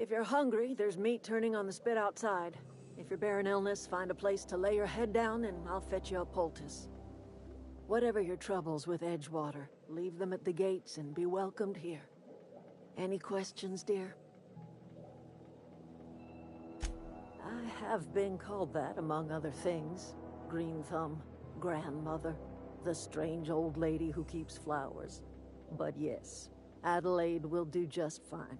If you're hungry, there's meat turning on the spit outside. If you're bearing illness, find a place to lay your head down and I'll fetch you a poultice. Whatever your troubles with Edgewater, leave them at the gates and be welcomed here. Any questions, dear? I have been called that, among other things. Green Thumb, grandmother, the strange old lady who keeps flowers. But yes, Adelaide will do just fine.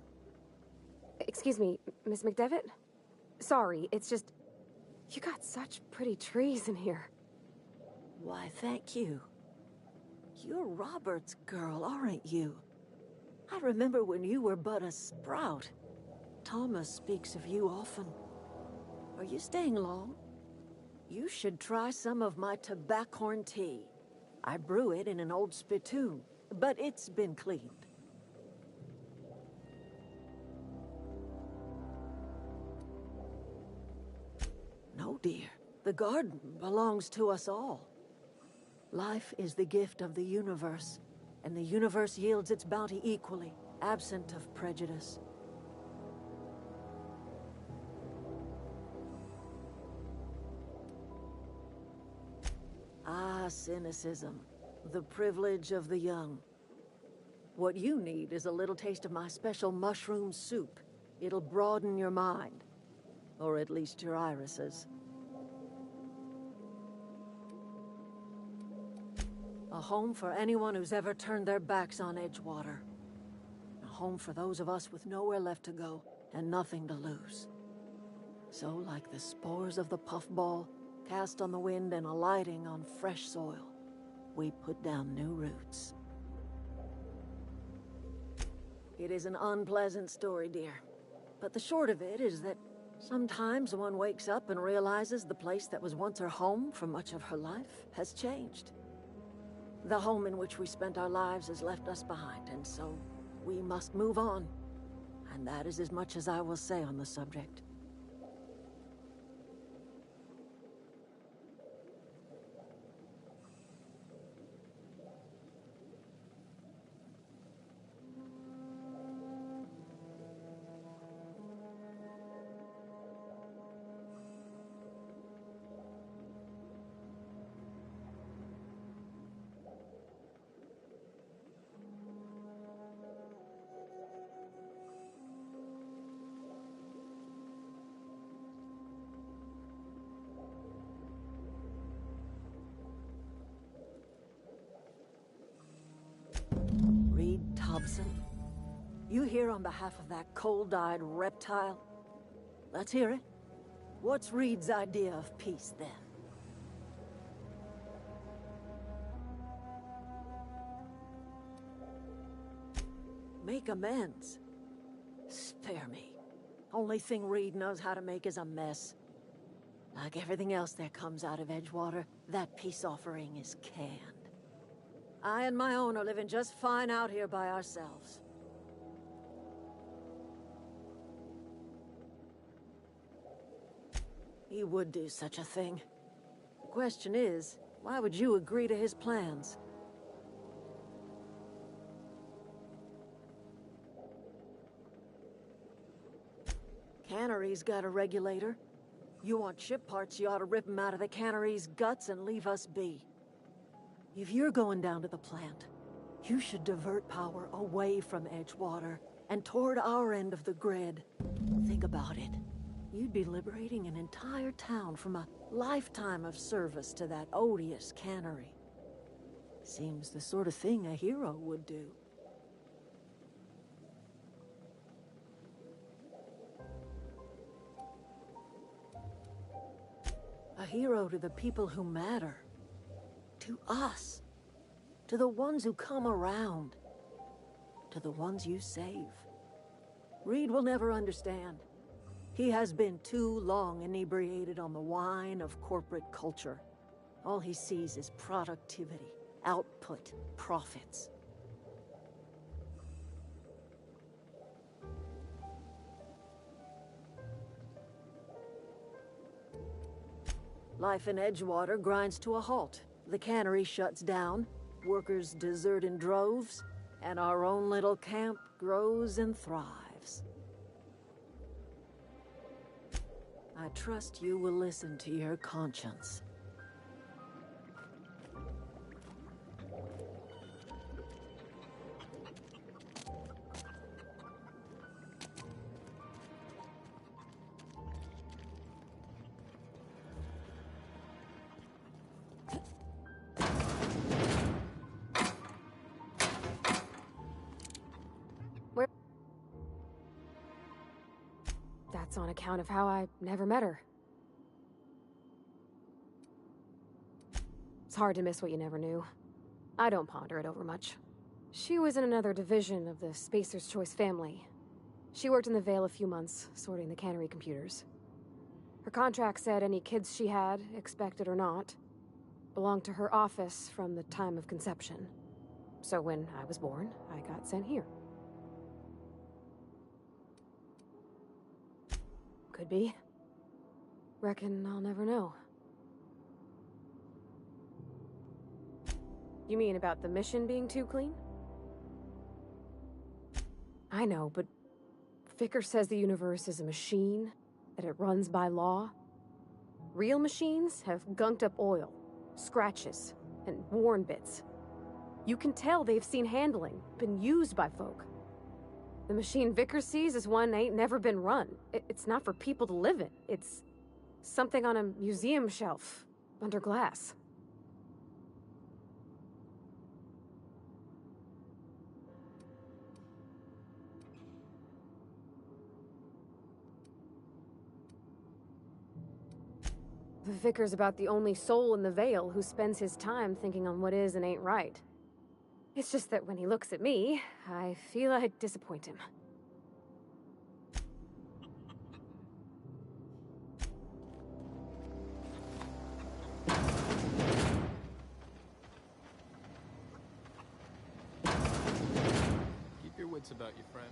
Excuse me, Miss McDevitt? Sorry, it's just... You got such pretty trees in here. Why, thank you. You're Robert's girl, aren't you? I remember when you were but a sprout. Thomas speaks of you often. Are you staying long? You should try some of my tobaccorn tea. I brew it in an old spittoon, but it's been cleaned. No, dear. The garden belongs to us all. Life is the gift of the universe, and the universe yields its bounty equally, absent of prejudice. Ah, cynicism. The privilege of the young. What you need is a little taste of my special mushroom soup. It'll broaden your mind. Or at least your irises. A home for anyone who's ever turned their backs on Edgewater. A home for those of us with nowhere left to go and nothing to lose. So, like the spores of the puffball, cast on the wind and alighting on fresh soil, we put down new roots. It is an unpleasant story, dear. But the short of it is that sometimes one wakes up and realizes the place that was once her home for much of her life has changed. The home in which we spent our lives has left us behind, and so we must move on. And that is as much as I will say on the subject. Hobson, you here on behalf of that cold-eyed reptile? Let's hear it. What's Reed's idea of peace, then? Make amends? Spare me. Only thing Reed knows how to make is a mess. Like everything else that comes out of Edgewater, that peace offering is canned. I and my own are living just fine out here by ourselves. He would do such a thing. The question is, why would you agree to his plans? Cannery's got a regulator. You want ship parts, you ought to rip them out of the cannery's guts and leave us be. If you're going down to the plant, you should divert power away from Edgewater and toward our end of the grid. Think about it. You'd be liberating an entire town from a lifetime of service to that odious cannery. Seems the sort of thing a hero would do. A hero to the people who matter. To us. To the ones who come around. To the ones you save. Reed will never understand. He has been too long inebriated on the wine of corporate culture. All he sees is productivity, output, profits. Life in Edgewater grinds to a halt. The cannery shuts down, workers desert in droves, and our own little camp grows and thrives. I trust you will listen to your conscience. Where? That's on account of how I never met her. It's hard to miss what you never knew. I don't ponder it over much. She was in another division of the Spacer's Choice family. She worked in the Vale a few months, sorting the cannery computers. Her contract said any kids she had, expected or not, belonged to her office from the time of conception. So when I was born, I got sent here. Could be. Reckon I'll never know. You mean about the mission being too clean? I know, but Vickers says the universe is a machine, that it runs by law. Real machines have gunked up oil, scratches, and worn bits. You can tell they've seen handling, been used by folk. The machine Vickers sees is one ain't never been run. It's not for people to live in. It's something on a museum shelf, under glass. The Vicar's about the only soul in the Vale who spends his time thinking on what is and ain't right. It's just that when he looks at me, I feel I'd disappoint him. Keep your wits about you, friend.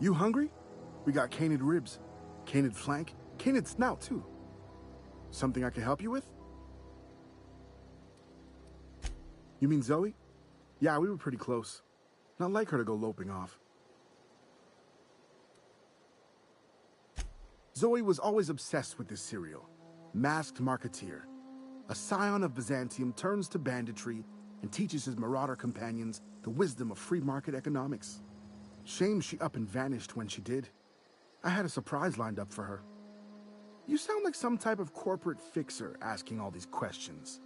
You hungry? We got canid ribs, canid flank, canid snout, too. Something I can help you with? You mean Zoe? Yeah, we were pretty close. Not like her to go loping off. Zoe was always obsessed with this cereal. Masked Marketeer. A scion of Byzantium turns to banditry and teaches his marauder companions the wisdom of free market economics. Shame she up and vanished when she did. I had a surprise lined up for her. You sound like some type of corporate fixer asking all these questions.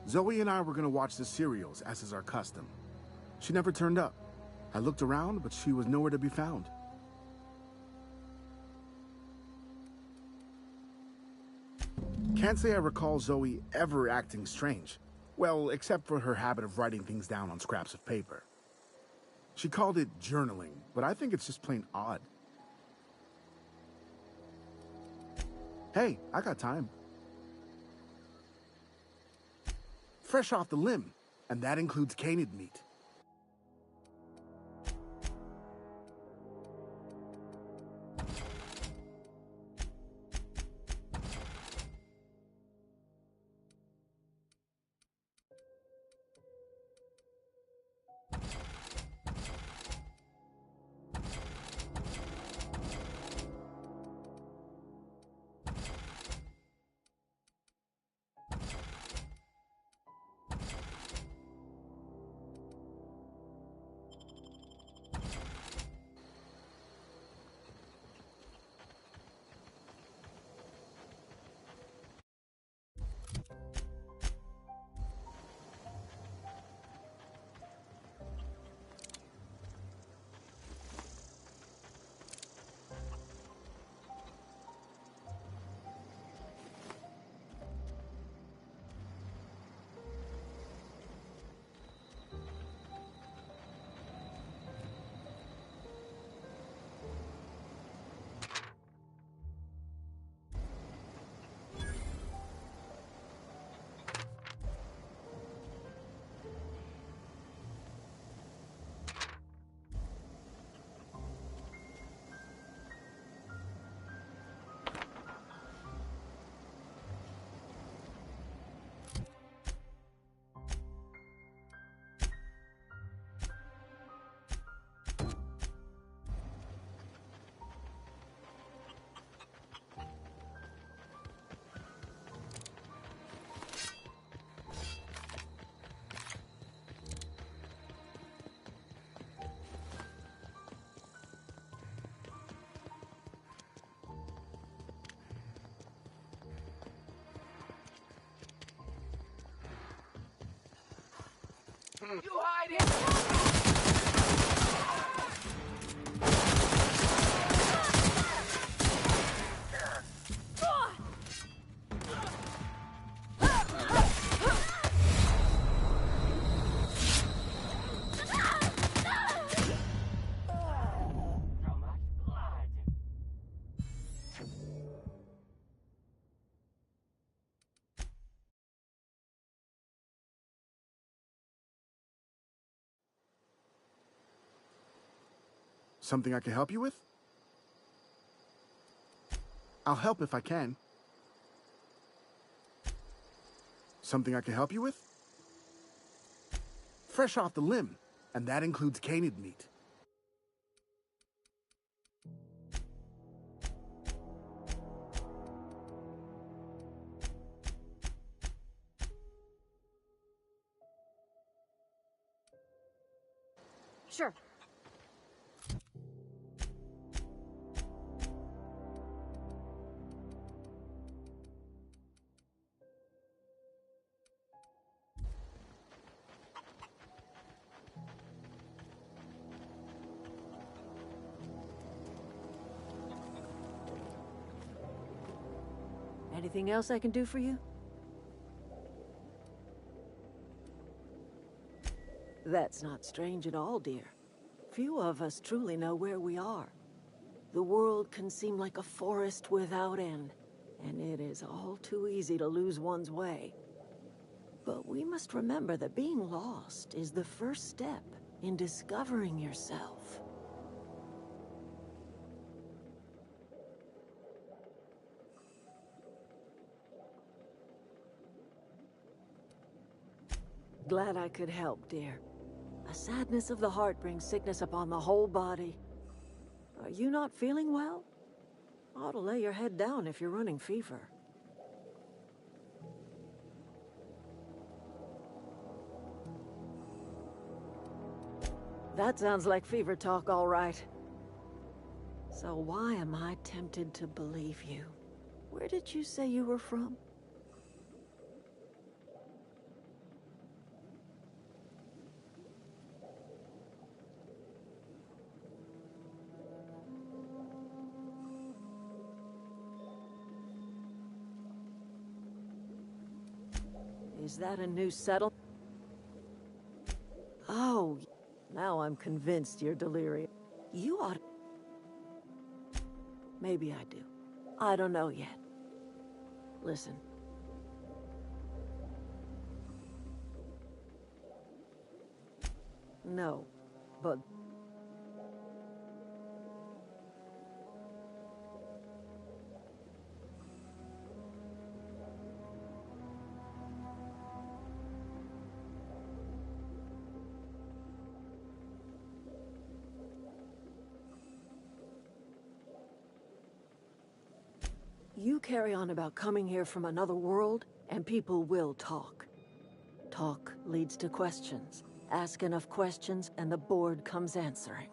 Zoe and I were gonna watch the serials, as is our custom. She never turned up. I looked around, but she was nowhere to be found. Can't say I recall Zoe ever acting strange. Well, except for her habit of writing things down on scraps of paper. She called it journaling, but I think it's just plain odd. Hey, I got time. Fresh off the limb, and that includes canid meat. You hide it! Something I can help you with? I'll help if I can. Something I can help you with? Fresh off the limb, and that includes canid meat. Sure. Anything else I can do for you? That's not strange at all, dear. Few of us truly know where we are. The world can seem like a forest without end, and it is all too easy to lose one's way. But we must remember that being lost is the first step in discovering yourself. Glad I could help, dear. A sadness of the heart brings sickness upon the whole body. Are you not feeling well? Ought to lay your head down if you're running fever. That sounds like fever talk, all right. So why am I tempted to believe you? Where did you say you were from? Is that a new settlement? Oh, now I'm convinced you're delirious. You ought to... Maybe I do. I don't know yet. Listen. No, but... You carry on about coming here from another world, and people will talk. Talk leads to questions. Ask enough questions, and the board comes answering.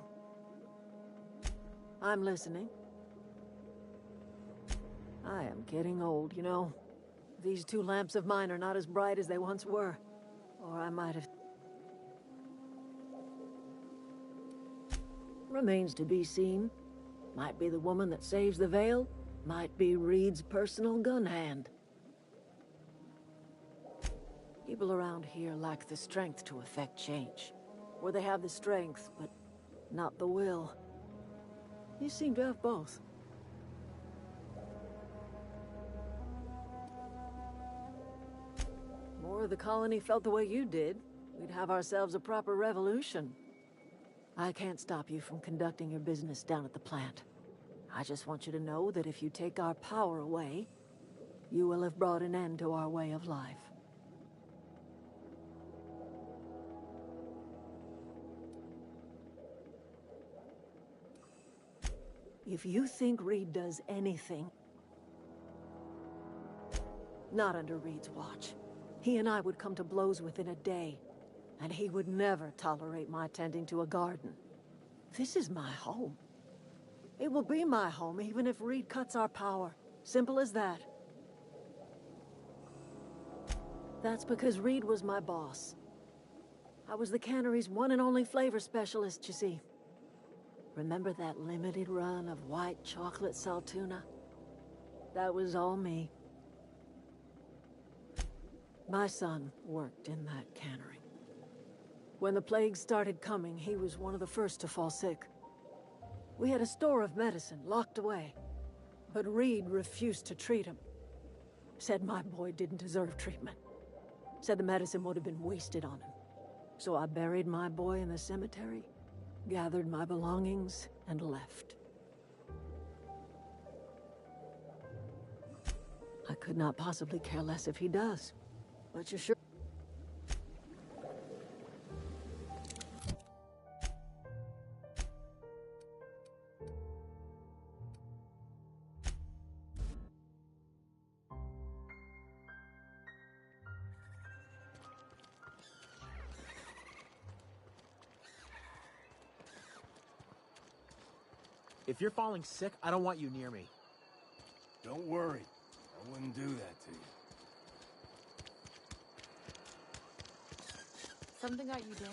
I'm listening. I am getting old, you know. These two lamps of mine are not as bright as they once were. Or I might have... Remains to be seen. Might be the woman that saves the veil. Might be Reed's personal gun hand. People around here lack the strength to effect change. Or they have the strength, but not the will. You seem to have both. More of the colony felt the way you did, we'd have ourselves a proper revolution. I can't stop you from conducting your business down at the plant. I just want you to know that if you take our power away, you will have brought an end to our way of life. If you think Reed does anything... Not under Reed's watch. He and I would come to blows within a day, and he would never tolerate my tending to a garden. This is my home. It will be my home even if Reed cuts our power. Simple as that. That's because Reed was my boss. I was the cannery's one and only flavor specialist, you see. Remember that limited run of white chocolate saltuna? That was all me. My son worked in that cannery. When the plague started coming, he was one of the first to fall sick. We had a store of medicine locked away, but Reed refused to treat him. Said my boy didn't deserve treatment. Said the medicine would have been wasted on him. So I buried my boy in the cemetery, gathered my belongings, and left. I could not possibly care less if he does, but you sure... If you're falling sick, I don't want you near me. Don't worry. I wouldn't do that to you. Something got you down?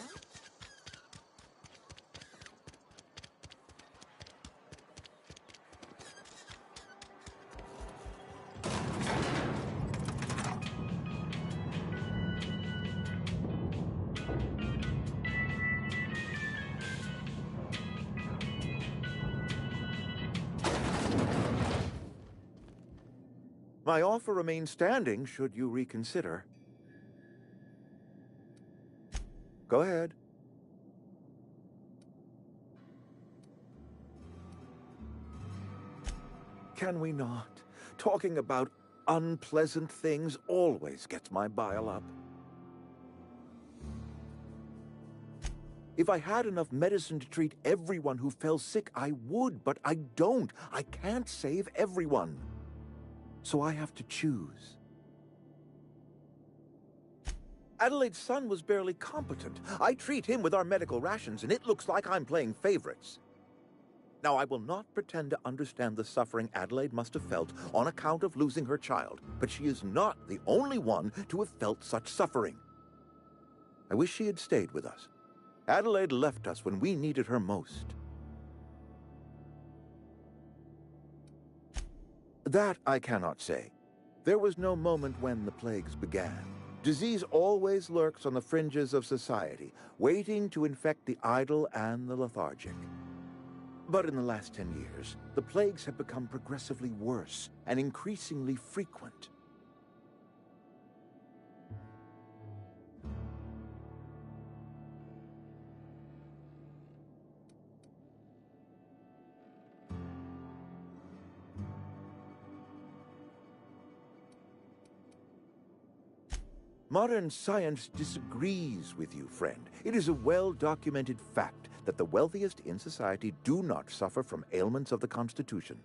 My offer remains standing should you reconsider. Go ahead. Can we not? Talking about unpleasant things always gets my bile up. If I had enough medicine to treat everyone who fell sick, I would, but I don't. I can't save everyone. So I have to choose. Adelaide's son was barely competent. I treat him with our medical rations, and it looks like I'm playing favorites. Now, I will not pretend to understand the suffering Adelaide must have felt on account of losing her child, but she is not the only one to have felt such suffering. I wish she had stayed with us. Adelaide left us when we needed her most. That I cannot say. There was no moment when the plagues began. Disease always lurks on the fringes of society, waiting to infect the idle and the lethargic. But in the last 10 years, the plagues have become progressively worse and increasingly frequent. Modern science disagrees with you, friend. It is a well-documented fact that the wealthiest in society do not suffer from ailments of the Constitution.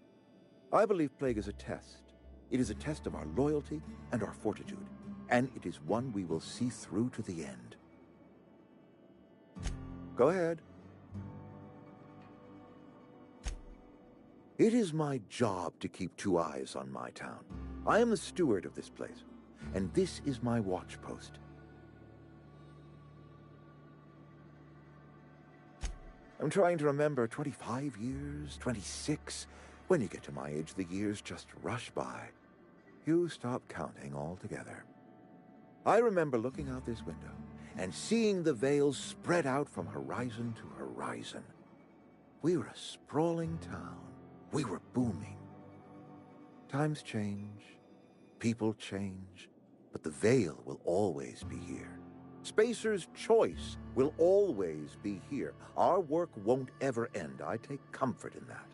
I believe plague is a test. It is a test of our loyalty and our fortitude, and it is one we will see through to the end. Go ahead. It is my job to keep 2 eyes on my town. I am the steward of this place, and this is my watch post. I'm trying to remember 25 years, 26. When you get to my age, the years just rush by. You stop counting altogether. I remember looking out this window and seeing the veils spread out from horizon to horizon. We were a sprawling town. We were booming. Times change. People change. But the veil will always be here. Spacer's choice will always be here. Our work won't ever end. I take comfort in that.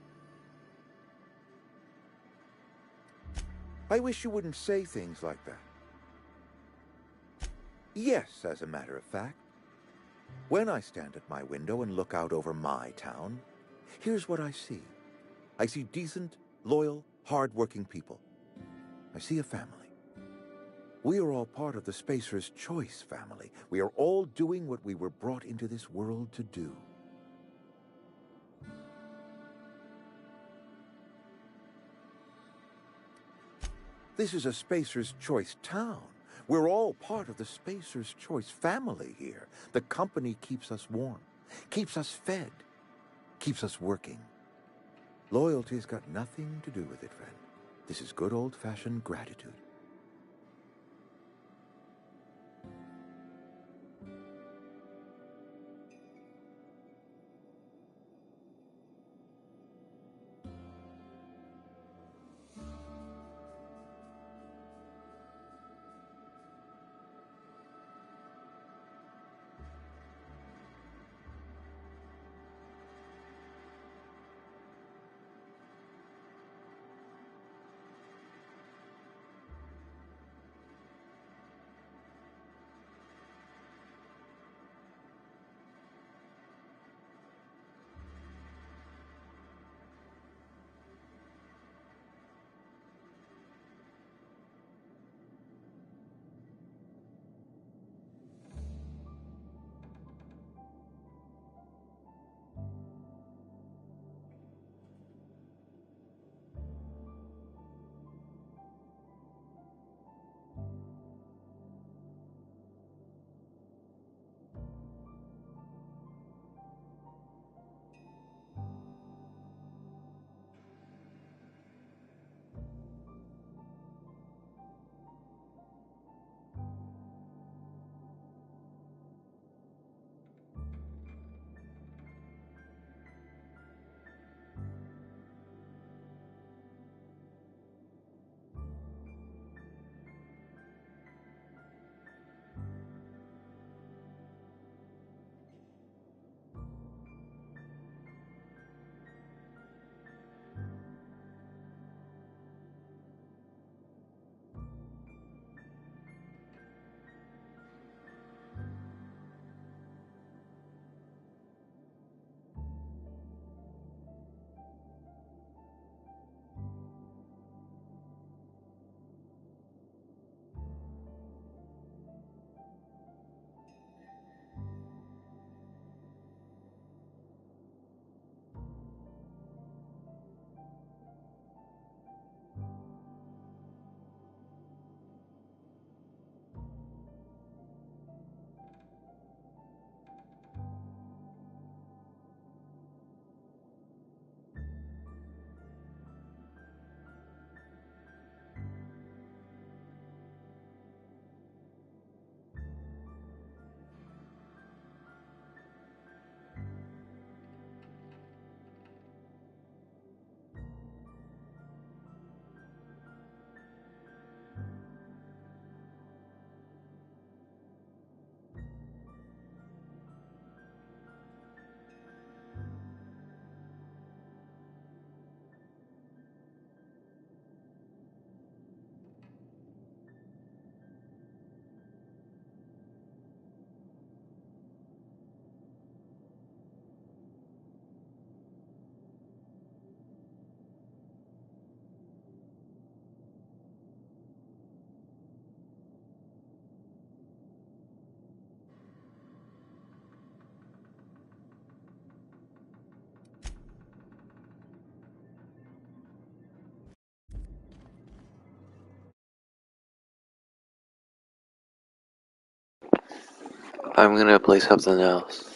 I wish you wouldn't say things like that. Yes, as a matter of fact. When I stand at my window and look out over my town, here's what I see. I see decent, loyal, hard-working people. I see a family. We are all part of the Spacer's Choice family. We are all doing what we were brought into this world to do. This is a Spacer's Choice town. We're all part of the Spacer's Choice family here. The company keeps us warm, keeps us fed, keeps us working. Loyalty's got nothing to do with it, friend. This is good old-fashioned gratitude. I'm gonna play something else.